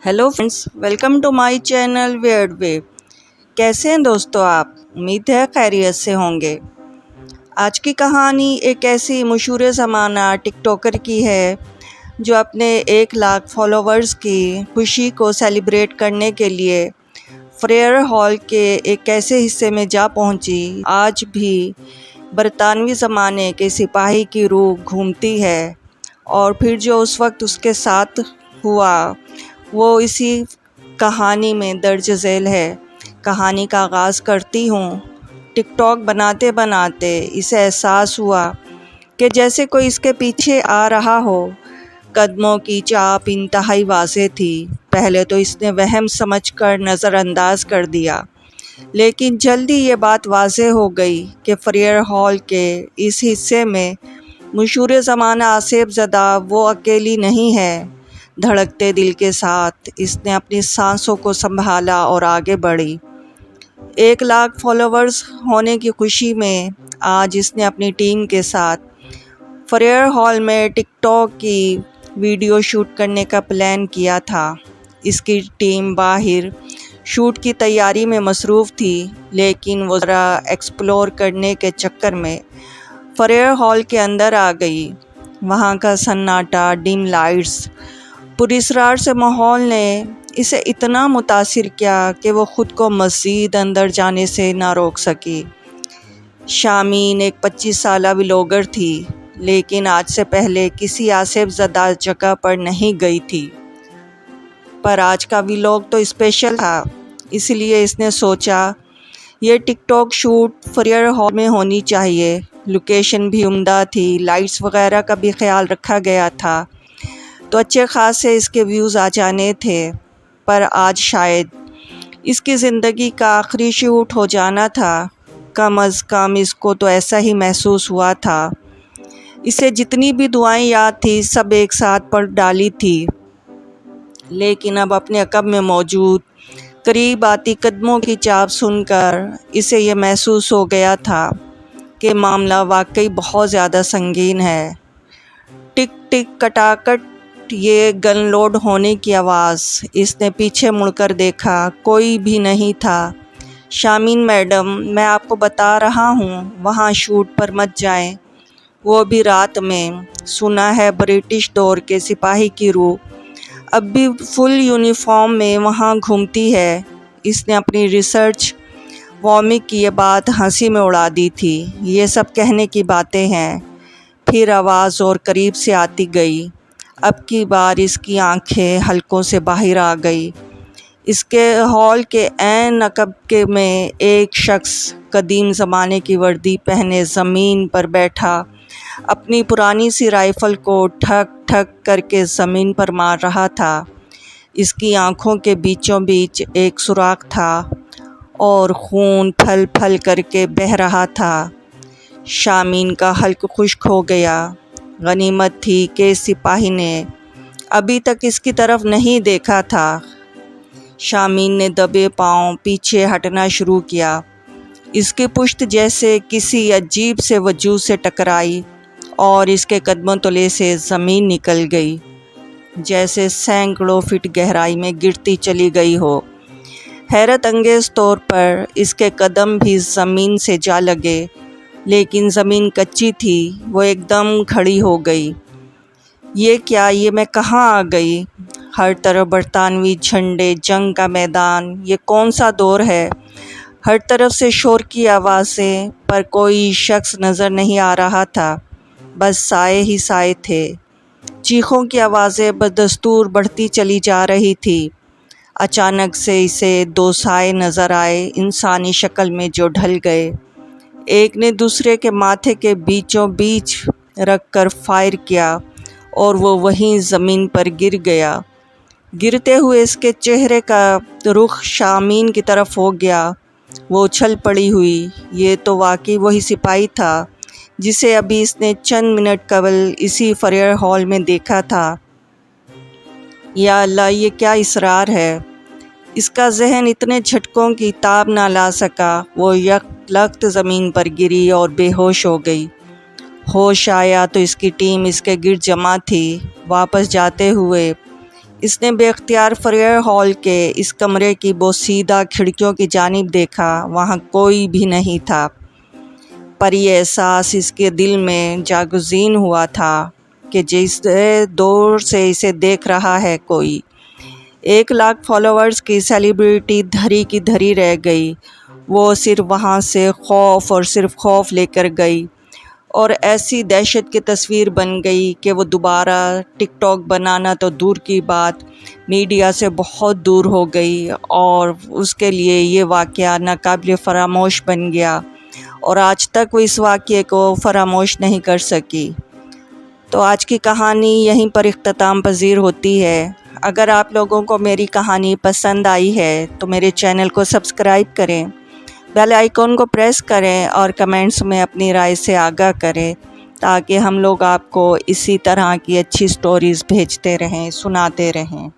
Hello friends, welcome to my channel weird way. कैसे हैं दोस्तों आप? उम्मीद है खैरियत से होंगे। आज की कहानी एक ऐसी मशहूर ज़माना टिकटॉकर की है जो अपने 1 लाख फॉलोवर्स की खुशी को सेलिब्रेट करने के लिए फ्रेयर हॉल के एक ऐसे हिस्से में जा पहुंची। आज भी बरतानवी ज़माने के सिपाही की रूह घूमती है और फिर जो उस वक्त उसके साथ हुआ वो इसी कहानी में दर्ज झेल है। कहानी का आगाज़ करती हूँ। टिकटॉक बनाते बनाते इसे एहसास हुआ कि जैसे कोई इसके पीछे आ रहा हो। कदमों की चाप इंतहाई वाज़ेह थी। पहले तो इसने वहम समझकर नज़रअंदाज कर दिया, लेकिन जल्दी ये बात वाज़ेह हो गई कि फ्रेयर हॉल के इस हिस्से में मशहूर ज़माना आसिफ ज़दा वो अकेली नहीं है। धड़कते दिल के साथ इसने अपनी सांसों को संभाला और आगे बढ़ी। 1 लाख फॉलोवर्स होने की खुशी में आज इसने अपनी टीम के साथ फ्रेयर हॉल में टिकटॉक की वीडियो शूट करने का प्लान किया था। इसकी टीम बाहर शूट की तैयारी में मसरूफ़ थी, लेकिन वो ज़रा एक्सप्लोर करने के चक्कर में फ्रेयर हॉल के अंदर आ गई। वहाँ का सन्नाटा, डिम लाइट्स, पुरस्कार से माहौल ने इसे इतना मुतासिर किया कि वो ख़ुद को मज़ीद अंदर जाने से ना रोक सकी। शामीन एक 25 साला व्लॉगर थी, लेकिन आज से पहले किसी आसिफ ज़दा जगह पर नहीं गई थी। पर आज का व्लॉग तो स्पेशल था, इसलिए इसने सोचा ये टिकटॉक शूट फ्रेयर हॉल में होनी चाहिए। लोकेशन भी उम्दा थी, लाइट्स वगैरह का भी ख्याल रखा गया था, तो अच्छे खासे इसके व्यूज़ आ जाने थे। पर आज शायद इसकी ज़िंदगी का आखिरी शूट हो जाना था। कम अज़ कम इसको तो ऐसा ही महसूस हुआ था। इसे जितनी भी दुआएं याद थी सब एक साथ पढ़ डाली थी, लेकिन अब अपने अक़ब में मौजूद करीब आती कदमों की चाप सुनकर इसे ये महसूस हो गया था कि मामला वाकई बहुत ज़्यादा संगीन है। टिक टिक कटाकट, ये गन लोड होने की आवाज़। इसने पीछे मुड़कर देखा, कोई भी नहीं था। शामीन मैडम, मैं आपको बता रहा हूँ, वहाँ शूट पर मत जाएं, वो भी रात में। सुना है ब्रिटिश दौर के सिपाही की रूह अब भी फुल यूनिफॉर्म में वहाँ घूमती है। इसने अपनी रिसर्च वॉमिक की ये बात हंसी में उड़ा दी थी। ये सब कहने की बातें हैं। फिर आवाज़ और करीब से आती गई। अब की बार इसकी आंखें हलकों से बाहर आ गई। इसके हॉल के ऐन अक़ब के में एक शख्स कदीम ज़माने की वर्दी पहने ज़मीन पर बैठा अपनी पुरानी सी राइफ़ल को ठक ठक करके ज़मीन पर मार रहा था। इसकी आँखों के बीचों बीच एक सुराख था और खून फल फल करके बह रहा था। शामीन का हल्क खुश्क हो गया। गनीमत थी कि सिपाही ने अभी तक इसकी तरफ नहीं देखा था। शामीन ने दबे पांव पीछे हटना शुरू किया। इसकी पुश्त जैसे किसी अजीब से वजूद से टकराई और इसके कदमों तले से ज़मीन निकल गई, जैसे सैकड़ों फीट गहराई में गिरती चली गई हो। हैरत अंगेज़ तौर पर इसके कदम भी ज़मीन से जा लगे, लेकिन ज़मीन कच्ची थी। वो एकदम खड़ी हो गई। ये क्या, ये मैं कहाँ आ गई? हर तरफ बरतानवी झंडे, जंग का मैदान, ये कौन सा दौर है? हर तरफ से शोर की आवाज़ें, पर कोई शख्स नज़र नहीं आ रहा था। बस साए ही साए थे। चीखों की आवाज़ें बदस्तूर बढ़ती चली जा रही थी। अचानक से इसे 2 साए नज़र आए, इंसानी शक्ल में, जो ढल गए। एक ने दूसरे के माथे के बीचों बीच रख कर फायर किया और वो वहीं ज़मीन पर गिर गया। गिरते हुए इसके चेहरे का रुख शामीन की तरफ हो गया। वो उछल पड़ी हुई। ये तो वाकई वही सिपाही था जिसे अभी इसने चंद मिनट कबल इसी फ्रेयर हॉल में देखा था। या अल्लाह, ये क्या इसरार है! इसका जहन इतने झटकों की ताब ना ला सका। वो यकलख्त ज़मीन पर गिरी और बेहोश हो गई। होश आया तो इसकी टीम इसके गिर्द जमा थी। वापस जाते हुए اس نے بے اختیار فریئر ہال کے اس کمرے کی بوسیدہ کھڑکیوں کی جانب دیکھا، وہاں کوئی بھی نہیں تھا، پر یہ احساس اس کے دل میں جاگزین ہوا تھا کہ جیسے دور سے اسے دیکھ رہا ہے کوئی۔ 1,00,000 فالوورز کی سیلیبریٹی دھری کی دھری رہ گئی، وہ صرف وہاں سے خوف اور صرف خوف لے کر گئی، اور ایسی دہشت کی تصویر بن گئی کہ وہ دوبارہ ٹک ٹاک بنانا تو دور کی بات، میڈیا سے بہت دور ہو گئی، اور اس کے لیے یہ واقعہ ناقابل فراموش بن گیا، اور آج تک وہ اس واقعے کو فراموش نہیں کر سکی۔ تو آج کی کہانی یہیں پر اختتام پذیر ہوتی ہے۔ اگر آپ لوگوں کو میری کہانی پسند آئی ہے تو میرے چینل کو سبسکرائب کریں، بیل آئیکن کو پریس کریں اور کمنٹس میں اپنی رائے سے آگاہ کریں، تاکہ ہم لوگ آپ کو اسی طرح کی اچھی سٹوریز بھیجتے رہیں، سناتے رہیں۔